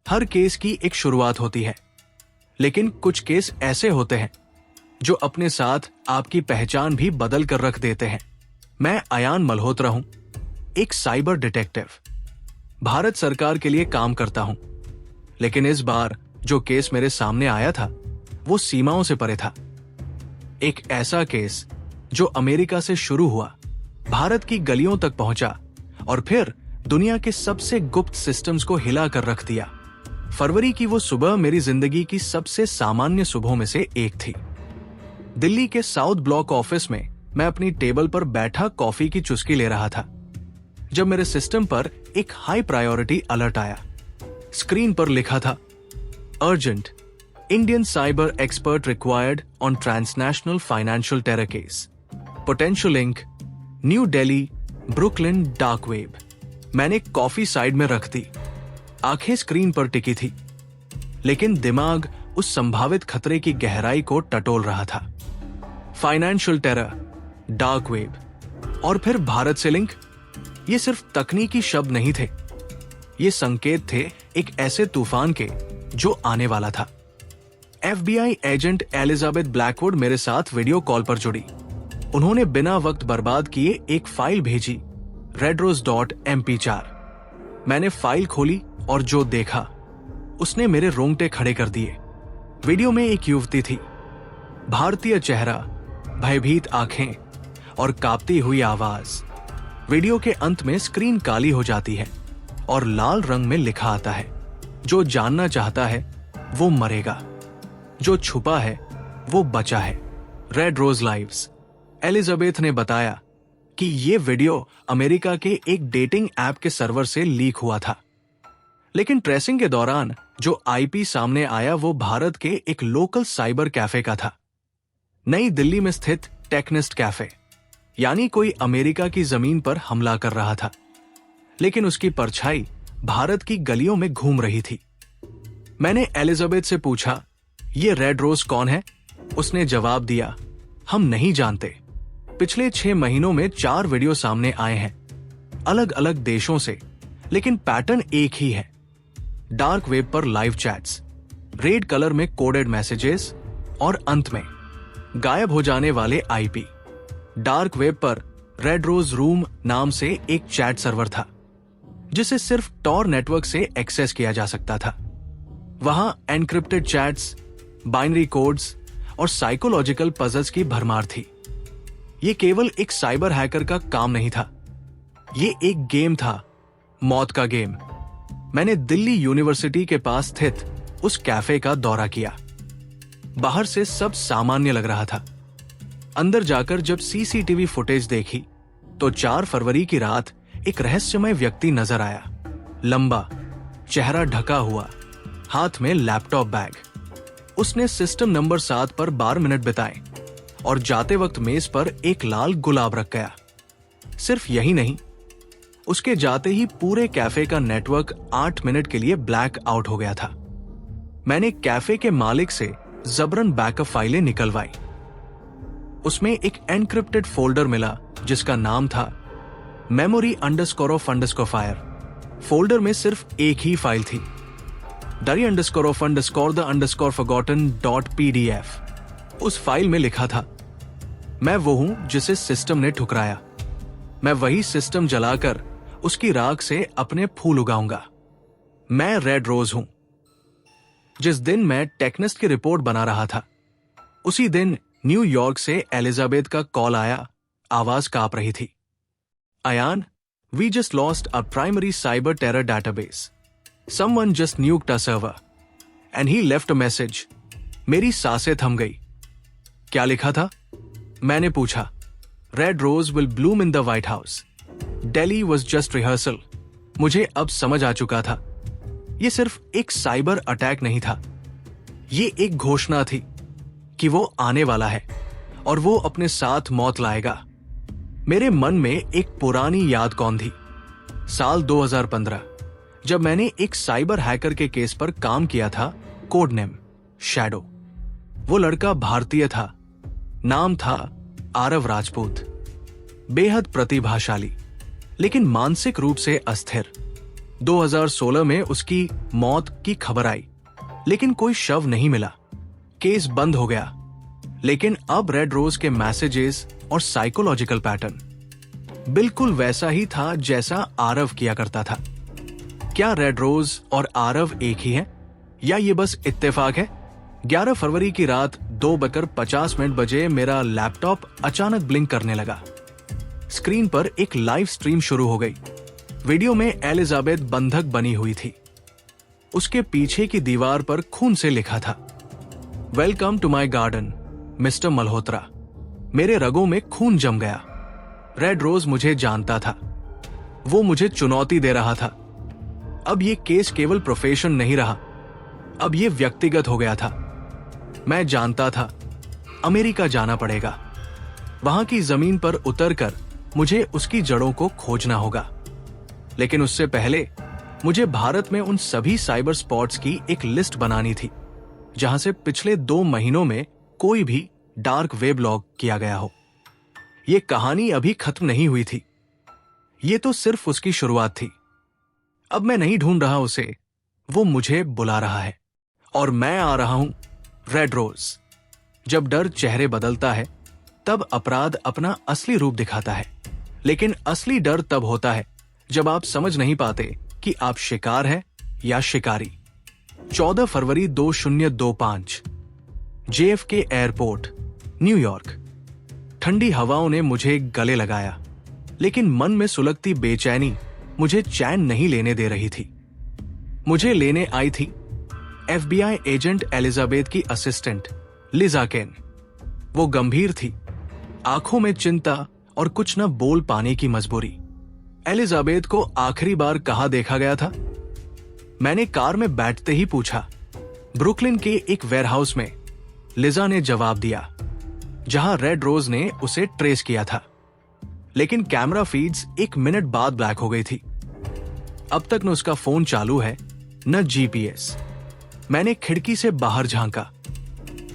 हर case की एक शुरुआत होती है, लेकिन कुछ केस ऐसे होते हैं जो अपने साथ आपकी पहचान भी बदल कर रख देते हैं। मैं अयान मल्होत्रा हूं, एक साइबर डिटेक्टिव। भारत सरकार के लिए काम करता हूं, लेकिन इस बार जो केस मेरे सामने आया था वो सीमाओं से परे था। एक ऐसा केस जो अमेरिका से शुरू हुआ, भारत की गलियों तक पहुंचा और फिर दुनिया के सबसे गुप्त सिस्टम्स को हिला कर रख दिया। फरवरी की वो सुबह मेरी जिंदगी की सबसे सामान्य सुबहों में से एक थी। दिल्ली के साउथ ब्लॉक ऑफिस में मैं अपनी टेबल पर बैठा कॉफी की चुस्की ले रहा था जब मेरे सिस्टम पर एक हाई प्रायोरिटी अलर्ट आया। स्क्रीन पर लिखा था, urgent, Indian cyber expert required on transnational financial terror case, potential link, new Delhi, Brooklyn dark web. मैंने कॉफी साइड में रख दी, आंखें स्क्रीन पर टिकी थी, लेकिन दिमाग उस संभावित खतरे की गहराई को टटोल रहा था। फाइनेंशियल टेरर, डार्क वेब और फिर भारत से लिंक, ये सिर्फ तकनीकी शब्द नहीं थे, ये संकेत थे एक ऐसे तूफान के जो आने वाला था। FBI एजेंट एलिजाबेथ ब्लैकवुड मेरे साथ वीडियो कॉल पर जुड़ी। उन्होंने बिना वक्त बर्बाद किए एक फाइल भेजी, redrose.mp4। मैंने फाइल खोली और जो देखा उसने मेरे रोंगटे खड़े कर दिए। वीडियो में एक युवती थी, भारतीय चेहरा, भयभीत आंखें और कांपती हुई आवाज। वीडियो के अंत में स्क्रीन काली हो जाती है और लाल रंग में लिखा आता है, जो जानना चाहता है वो मरेगा, जो छुपा है वो बचा है। Red rose lives. एलिजाबेथ ने बताया कि ये वीडियो अमेरिका के एक डेटिंग ऐप के सर्वर से लीक हुआ था, लेकिन ट्रेसिंग के दौरान जो IP सामने आया वो भारत के एक लोकल साइबर कैफे का था, नई दिल्ली में स्थित टेकनिस्ट कैफे। यानी कोई अमेरिका की जमीन पर हमला कर रहा था, लेकिन उसकी परछाई भारत की गलियों में घूम रही थी। मैंने एलिजाबेथ से पूछा, ये रेड रोज कौन है? उसने जवाब दिया, हम नहीं जानते। पिछले 6 महीनों में 4 वीडियो सामने आए हैं, अलग अलग देशों से, लेकिन पैटर्न एक ही है। डार्क वेब पर लाइव चैट्स, रेड कलर में कोडेड मैसेजेस और अंत में गायब हो जाने वाले IP। डार्क वेब पर रेड रोज रूम नाम से एक चैट सर्वर था, जिसे सिर्फ टॉर नेटवर्क से एक्सेस किया जा सकता था। वहां एनक्रिप्टेड चैट्स, बाइनरी कोड्स और साइकोलॉजिकल पजल्स की भरमार थी। ये केवल एक साइबर हैकर का काम नहीं था, ये एक गेम था, मौत का गेम। मैंने दिल्ली यूनिवर्सिटी के पास स्थित उस कैफे का दौरा किया। बाहर से सब सामान्य लग रहा था। अंदर जाकर जब CCTV फुटेज देखी तो 4 फरवरी की रात एक रहस्यमय व्यक्ति नजर आया। लंबा, चेहरा ढका हुआ, हाथ में लैपटॉप बैग। उसने सिस्टम नंबर 7 पर 12 मिनट बिताए और जाते वक्त मेज पर एक लाल गुलाब रख गया। सिर्फ यही नहीं, उसके जाते ही पूरे कैफे का नेटवर्क 8 मिनट के लिए ब्लैक आउट हो गया था। मैंने कैफे के मालिक से जबरन बैकअप फाइलें निकलवाई। उसमें एक एनक्रिप्टेड फोल्डर मिला जिसका नाम था memory underscore of underscore fire. Folder में सिर्फ एक ही फाइल थी, डरी underscore of underscore the underscore forgotten .pdf। उस फाइल में लिखा था, मैं वो हूं जिसे सिस्टम ने ठुकराया, मैं वही सिस्टम जलाकर उसकी राख से अपने फूल उगाऊंगा। मैं रेड रोज हूं। जिस दिन मैं टेकनिस्ट की रिपोर्ट बना रहा था, उसी दिन न्यूयॉर्क से एलिजाबेथ का कॉल आया। आवाज कांप रही थी, Ayaan, we just lost a primary cyber terror database. Someone just nuked a server and he left a message. मेरी सांसें थम गई। क्या लिखा था? मैंने पूछा, red rose will bloom in the White House. Delhi was just rehearsal. मुझे अब समझ आ चुका था, यह सिर्फ एक साइबर अटैक नहीं था, ये एक घोषणा थी कि वो आने वाला है और वो अपने साथ मौत लाएगा। मेरे मन में एक पुरानी याद कौन थी, साल 2015, जब मैंने एक साइबर हैकर के केस पर काम किया था, कोड नेम शैडो। वो लड़का भारतीय था, नाम था आरव राजपूत। बेहद प्रतिभाशाली, लेकिन मानसिक रूप से अस्थिर। 2016 में उसकी मौत की खबर आई, लेकिन कोई शव नहीं मिला। केस बंद हो गया। लेकिन अब रेड रोज के मैसेजेस और साइकोलॉजिकल पैटर्न बिल्कुल वैसा ही था जैसा आरव किया करता था। क्या रेड रोज और आरव एक ही हैं? या ये बस इत्तेफाक है? 11 फरवरी की रात 2:50 बजे मेरा लैपटॉप अचानक ब्लिंक करने लगा। स्क्रीन पर एक लाइव स्ट्रीम शुरू हो गई। वीडियो में एलिजाबेथ बंधक बनी हुई थी। उसके पीछे की दीवार पर खून से लिखा था, welcome to my garden mister Malhotra. मेरे रगों में खून जम गया। रेड रोज मुझे जानता था। वो मुझे चुनौती दे रहा था। अब ये केस केवल प्रोफेशन नहीं रहा, अब ये व्यक्तिगत हो गया था। मैं जानता था अमेरिका जाना पड़ेगा। वहां की जमीन पर उतरकर मुझे उसकी जड़ों को खोजना होगा। लेकिन उससे पहले मुझे भारत में उन सभी साइबर स्पॉट्स की एक लिस्ट बनानी थी जहां से पिछले 2 महीनों में कोई भी डार्क वेब लॉग किया गया हो। यह कहानी अभी खत्म नहीं हुई थी। ये तो सिर्फ उसकी शुरुआत थी। अब मैं नहीं ढूंढ रहा उसे, वो मुझे बुला रहा है। और मैं आ रहा हूं, रेड रोज। जब डर चेहरे बदलता है तब अपराध अपना असली रूप दिखाता है। लेकिन असली डर तब होता है जब आप समझ नहीं पाते कि आप शिकार हैं या शिकारी। 14 फरवरी 2025, JFK एयरपोर्ट, न्यूयॉर्क। ठंडी हवाओं ने मुझे गले लगाया, लेकिन मन में सुलगती बेचैनी मुझे चैन नहीं लेने दे रही थी। मुझे लेने आई थी FBI एजेंट एलिजाबेथ की असिस्टेंट लिजा केन। वो गंभीर थी, आंखों में चिंता और कुछ न बोल पाने की मजबूरी। एलिजाबेथ को आखिरी बार कहाँ देखा गया था? मैंने कार में बैठते ही पूछा। ब्रुकलिन के एक वेयरहाउस में, लिजा ने जवाब दिया, जहां रेड रोज ने उसे ट्रेस किया था। लेकिन कैमरा फीड्स 1 मिनट बाद ब्लैक हो गई थी। अब तक न उसका फोन चालू है, न GPS। मैंने खिड़की से बाहर झांका।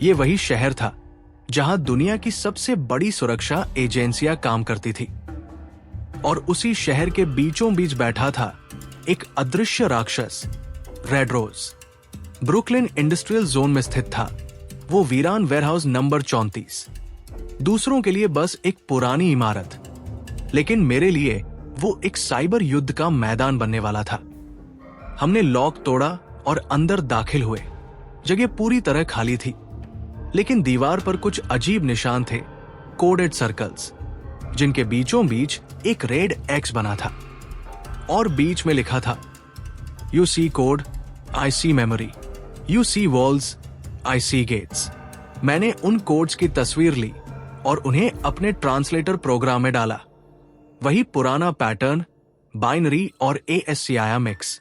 ये वही शहर था जहां दुनिया की सबसे बड़ी सुरक्षा एजेंसियां काम करती थी। और उसी शहर के बीचों बीच बैठा था एक अदृश्य राक्षस, red rose. Brooklyn industrial zone में स्थित था वो वीरान वेयरहाउस नंबर 34। दूसरों के लिए बस एक पुरानी इमारत, लेकिन मेरे लिए वो एक साइबर युद्ध का मैदान बनने वाला था। हमने लॉक तोड़ा और अंदर दाखिल हुए। जगह पूरी तरह खाली थी, लेकिन दीवार पर कुछ अजीब निशान थे, कोडेड सर्कल्स, जिनके बीचों बीच एक रेड एक्स बना था और बीच में लिखा था, you see code, I see memory, you see walls, I see gates. मैंने उन कोड्स की तस्वीर ली और उन्हें अपने ट्रांसलेटर प्रोग्राम में डाला। वही पुराना पैटर्न, बाइनरी और ASCII मिक्स।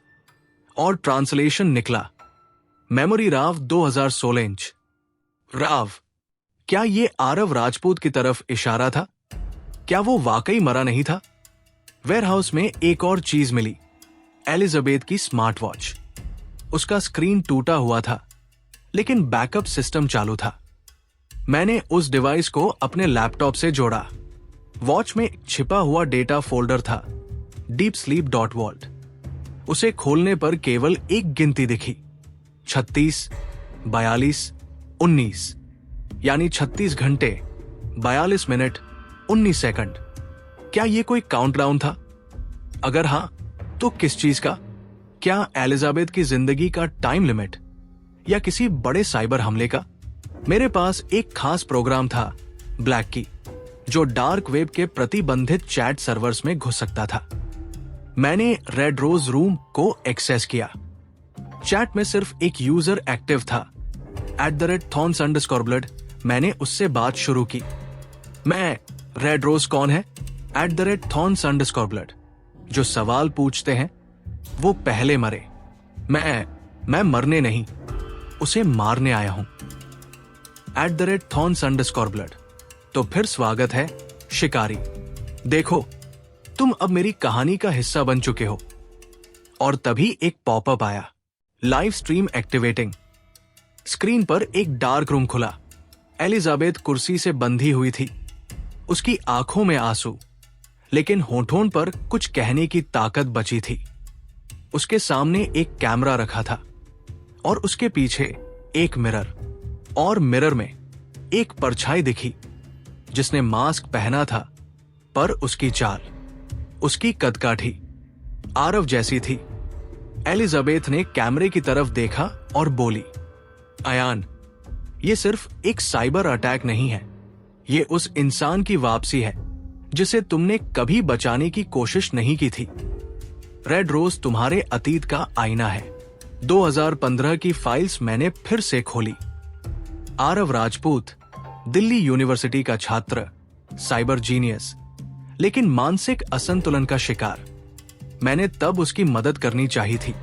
और ट्रांसलेशन निकला, मेमोरी राव 2016 इंच। राव, क्या ये आरव राजपूत की तरफ इशारा था? क्या वो वाकई मरा नहीं था? वेयरहाउस में एक और चीज मिली, एलिजाबेथ की स्मार्ट वॉच। उसका स्क्रीन टूटा हुआ था, लेकिन बैकअप सिस्टम चालू था। मैंने उस डिवाइस को अपने लैपटॉप से जोड़ा। वॉच में छिपा हुआ डेटा फोल्डर था, deepsleep.vault। उसे खोलने पर केवल एक गिनती दिखी, 36, 42, 19, यानी 36 घंटे, 42 मिनट, 19 सेकंड। क्या यह कोई काउंटडाउन था? अगर हां, तो किस चीज का? क्या एलिजाबेथ की जिंदगी का टाइम लिमिट या किसी बड़े साइबर हमले का? मेरे पास एक खास प्रोग्राम था, ब्लैक की, जो डार्क वेब के प्रतिबंधित चैट सर्वर्स में घुस सकता था। मैंने रेड रोज रूम को एक्सेस किया। चैट में सिर्फ एक यूजर एक्टिव था, @thorns_blood। मैंने उससे बात शुरू की। मैं, रेड रोज कौन है? @thorns_blood। जो सवाल पूछते हैं वो पहले मरे। मैं मरने नहीं, उसे मारने आया हूं। @thorns_blood। तो फिर स्वागत है, शिकारी। देखो, तुम अब मेरी कहानी का हिस्सा बन चुके हो। और तभी एक पॉपअप आया, लाइव स्ट्रीम एक्टिवेटिंग। स्क्रीन पर एक डार्क रूम खुला। एलिजाबेथ कुर्सी से बंधी हुई थी, उसकी आंखों में आंसू, लेकिन होठों पर कुछ कहने की ताकत बची थी। उसके सामने एक कैमरा रखा था और उसके पीछे एक मिरर, और मिरर में एक परछाई दिखी जिसने मास्क पहना था, पर उसकी चाल, उसकी कदकाठी आरव जैसी थी। एलिजाबेथ ने कैमरे की तरफ देखा और बोली, अयान, ये सिर्फ एक साइबर अटैक नहीं है, ये उस इंसान की वापसी है जिसे तुमने कभी बचाने की कोशिश नहीं की थी। रेड रोज तुम्हारे अतीत का आईना है। 2015 की फाइल्स मैंने फिर से खोली। आरव राजपूत, दिल्ली यूनिवर्सिटी का छात्र, साइबर जीनियस, लेकिन मानसिक असंतुलन का शिकार। मैंने तब उसकी मदद करनी चाहिए थी,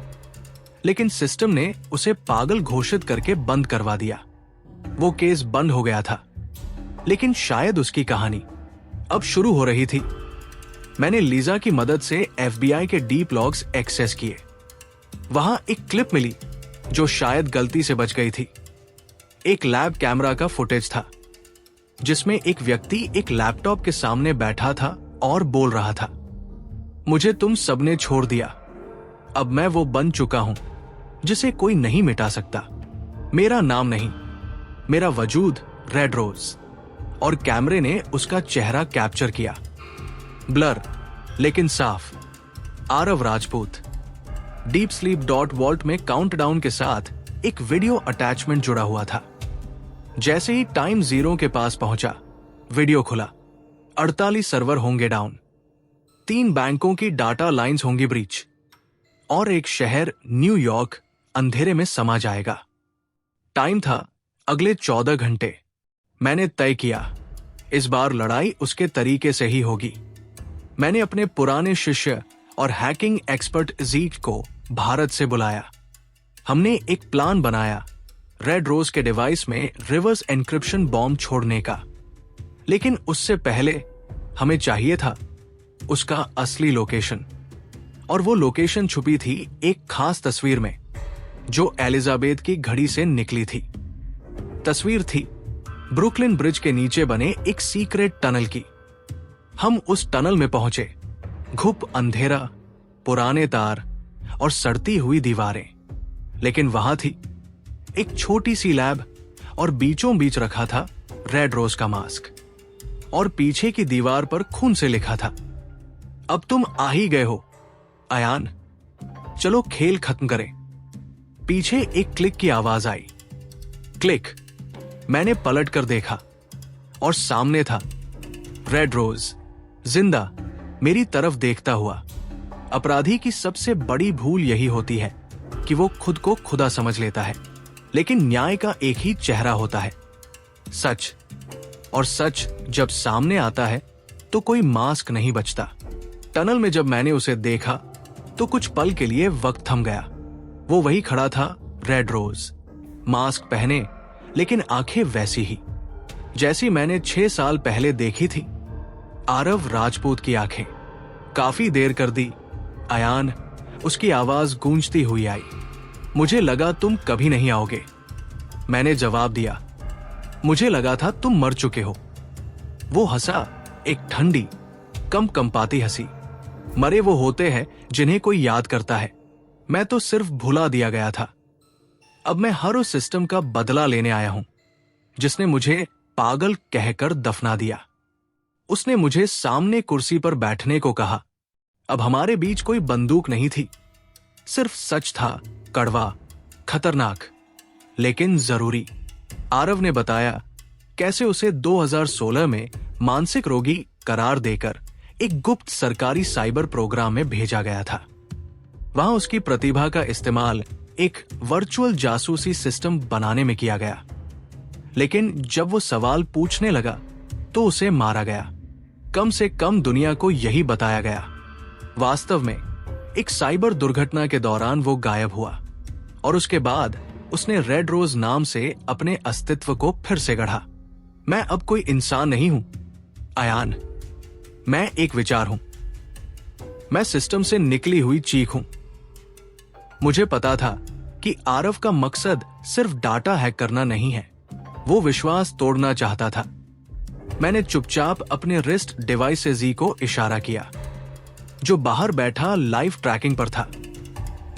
लेकिन सिस्टम ने उसे पागल घोषित करके बंद करवा दिया। वो केस बंद हो गया था, लेकिन शायद उसकी कहानी अब शुरू हो रही थी। मैंने लीजा की मदद से FBI के डीप लॉग्स एक्सेस किए। वहां एक क्लिप मिली जो शायद गलती से बच गई थी। एक लैब कैमरा का फुटेज था जिसमें एक व्यक्ति एक लैपटॉप के सामने बैठा था और बोल रहा था, मुझे तुम सबने छोड़ दिया, अब मैं वो बन चुका हूं जिसे कोई नहीं मिटा सकता। मेरा नाम नहीं, मेरा वजूद रेड रोज। और कैमरे ने उसका चेहरा कैप्चर किया, ब्लर लेकिन साफ। Aarav Rajput. Deep sleep .vault में काउंटडाउन के साथ एक वीडियो अटैचमेंट जुड़ा हुआ था। जैसे ही टाइम 0 के पास पहुंचा, वीडियो खुला। 48 सर्वर होंगे डाउन, 3 बैंकों की डाटा लाइंस होंगी ब्रीच, और एक शहर न्यूयॉर्क अंधेरे में समा जाएगा। टाइम था अगले 14 घंटे। मैंने तय किया, इस बार लड़ाई उसके तरीके से ही होगी। मैंने अपने पुराने शिष्य और हैकिंग एक्सपर्ट जीक को भारत से बुलाया। हमने एक प्लान बनाया, रेड रोज के डिवाइस में रिवर्स एन्क्रिप्शन बॉम्ब छोड़ने का। लेकिन उससे पहले हमें चाहिए था उसका असली लोकेशन, और वो लोकेशन छुपी थी एक खास तस्वीर में जो एलिजाबेथ की घड़ी से निकली थी। तस्वीर थी ब्रुकलिन ब्रिज के नीचे बने एक सीक्रेट टनल की। हम उस टनल में पहुंचे। घुप अंधेरा, पुराने तार और सड़ती हुई दीवारें, लेकिन वहां थी एक छोटी सी लैब, और बीचों बीच रखा था रेड रोज का मास्क, और पीछे की दीवार पर खून से लिखा था, अब तुम आ ही गए हो अयान, चलो खेल खत्म करें। पीछे एक क्लिक की आवाज आई। क्लिक। मैंने पलट कर देखा और सामने था रेड रोज, जिंदा, मेरी तरफ देखता हुआ। अपराधी की सबसे बड़ी भूल यही होती है कि वो खुद को खुदा समझ लेता है, लेकिन न्याय का एक ही चेहरा होता है, सच। और सच जब सामने आता है तो कोई मास्क नहीं बचता। टनल में जब मैंने उसे देखा तो कुछ पल के लिए वक्त थम गया। वो वही खड़ा था, रेड रोज, मास्क पहने, लेकिन आंखें वैसी ही जैसी मैंने 6 साल पहले देखी थी। आरव राजपूत की आंखें। काफी देर कर दी अयान, उसकी आवाज गूंजती हुई आई। मुझे लगा तुम कभी नहीं आओगे। मैंने जवाब दिया, मुझे लगा था तुम मर चुके हो। वो हंसा, एक ठंडी, कम कंपाती हंसी। मरे वो होते हैं जिन्हें कोई याद करता है, मैं तो सिर्फ भुला दिया गया था। अब मैं हर उस सिस्टम का बदला लेने आया हूं जिसने मुझे पागल कहकर दफना दिया। उसने मुझे सामने कुर्सी पर बैठने को कहा। अब हमारे बीच कोई बंदूक नहीं थी, सिर्फ सच था, कड़वा, खतरनाक, लेकिन जरूरी। आरव ने बताया कैसे उसे 2016 में मानसिक रोगी करार देकर एक गुप्त सरकारी साइबर प्रोग्राम में भेजा गया था। वहां उसकी प्रतिभा का इस्तेमाल एक वर्चुअल जासूसी सिस्टम बनाने में किया गया, लेकिन जब वो सवाल पूछने लगा तो उसे मारा गया। कम से कम दुनिया को यही बताया गया। वास्तव में एक साइबर दुर्घटना के दौरान वो गायब हुआ, और उसके बाद उसने रेड रोज नाम से अपने अस्तित्व को फिर से गढ़ा। मैं अब कोई इंसान नहीं हूं अयान, मैं एक विचार हूं। मैं सिस्टम से निकली हुई चीख हूं। मुझे पता था कि आरव का मकसद सिर्फ डाटा हैक करना नहीं है, वो विश्वास तोड़ना चाहता था। मैंने चुपचाप अपने रिस्ट डिवाइस से जी को इशारा किया, जो बाहर बैठा लाइव ट्रैकिंग पर था।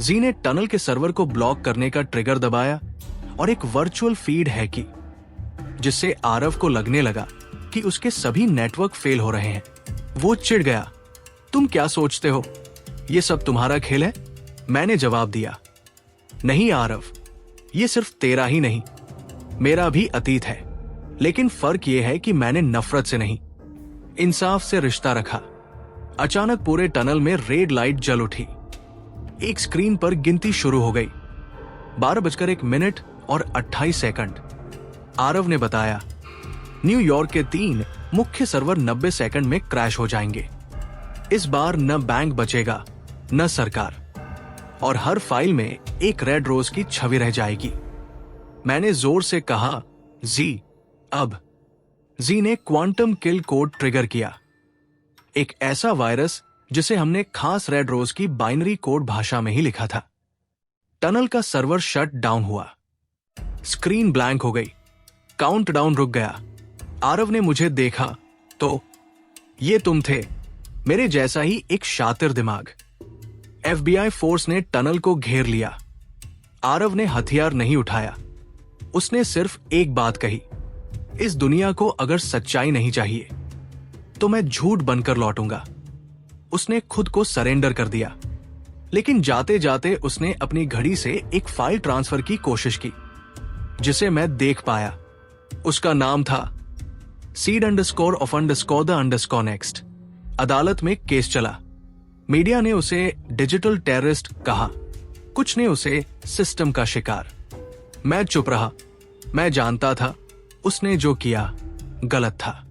जी ने टनल के सर्वर को ब्लॉक करने का ट्रिगर दबाया और एक वर्चुअल फीड हैक की, जिससे आरव को लगने लगा कि उसके सभी नेटवर्क फेल हो रहे हैं। वो चिढ़ गया। तुम क्या सोचते हो, ये सब तुम्हारा खेल है? मैंने जवाब दिया, नहीं आरव, ये सिर्फ तेरा ही नहीं, मेरा भी अतीत है। लेकिन फर्क यह है कि मैंने नफरत से नहीं, इंसाफ से रिश्ता रखा। अचानक पूरे टनल में रेड लाइट जल उठी। एक स्क्रीन पर गिनती शुरू हो गई। 12:01 और 28 सेकंड। आरव ने बताया, न्यूयॉर्क के 3 मुख्य सर्वर 90 सेकंड में क्रैश हो जाएंगे। इस बार न बैंक बचेगा न सरकार, और हर फाइल में एक रेड रोज की छवि रह जाएगी। मैंने जोर से कहा, जी अब। जी ने क्वांटम किल कोड ट्रिगर किया, एक ऐसा वायरस जिसे हमने खास रेड रोज की बाइनरी कोड भाषा में ही लिखा था। टनल का सर्वर शट डाउन हुआ। स्क्रीन ब्लैंक हो गई। काउंटडाउन रुक गया। आरव ने मुझे देखा तो ये तुम थे, मेरे जैसा ही एक शातिर दिमाग। FBI फोर्स ने टनल को घेर लिया। आरव ने हथियार नहीं उठाया। उसने सिर्फ एक बात कही, इस दुनिया को अगर सच्चाई नहीं चाहिए तो मैं झूठ बनकर लौटूंगा। उसने खुद को सरेंडर कर दिया। लेकिन जाते जाते उसने अपनी घड़ी से एक फाइल ट्रांसफर की कोशिश की, जिसे मैं देख पाया। उसका नाम था seed_of_the_next। अदालत में केस चला। मीडिया ने उसे डिजिटल टेररिस्ट कहा, कुछ ने उसे सिस्टम का शिकार। मैं चुप रहा। मैं जानता था उसने जो किया गलत था,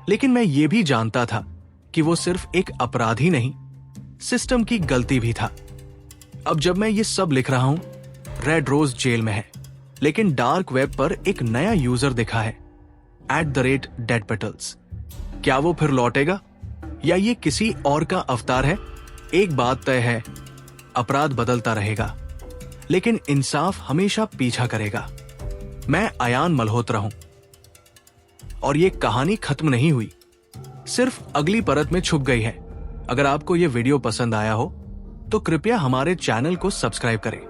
लेकिन मैं ये भी जानता था कि वो सिर्फ एक अपराधी नहीं, सिस्टम की गलती भी था। अब जब मैं ये सब लिख रहा हूं, रेड रोज जेल में है, लेकिन डार्क वेब पर एक नया यूजर दिखा है, @deadpetals। क्या वो फिर लौटेगा या ये किसी और का अवतार है? एक बात तय है, अपराध बदलता रहेगा, लेकिन इंसाफ हमेशा पीछा करेगा। मैं अयान मल्होत्रा हूं, और ये कहानी खत्म नहीं हुई, सिर्फ अगली परत में छुप गई है। अगर आपको ये वीडियो पसंद आया हो तो कृपया हमारे चैनल को सब्सक्राइब करें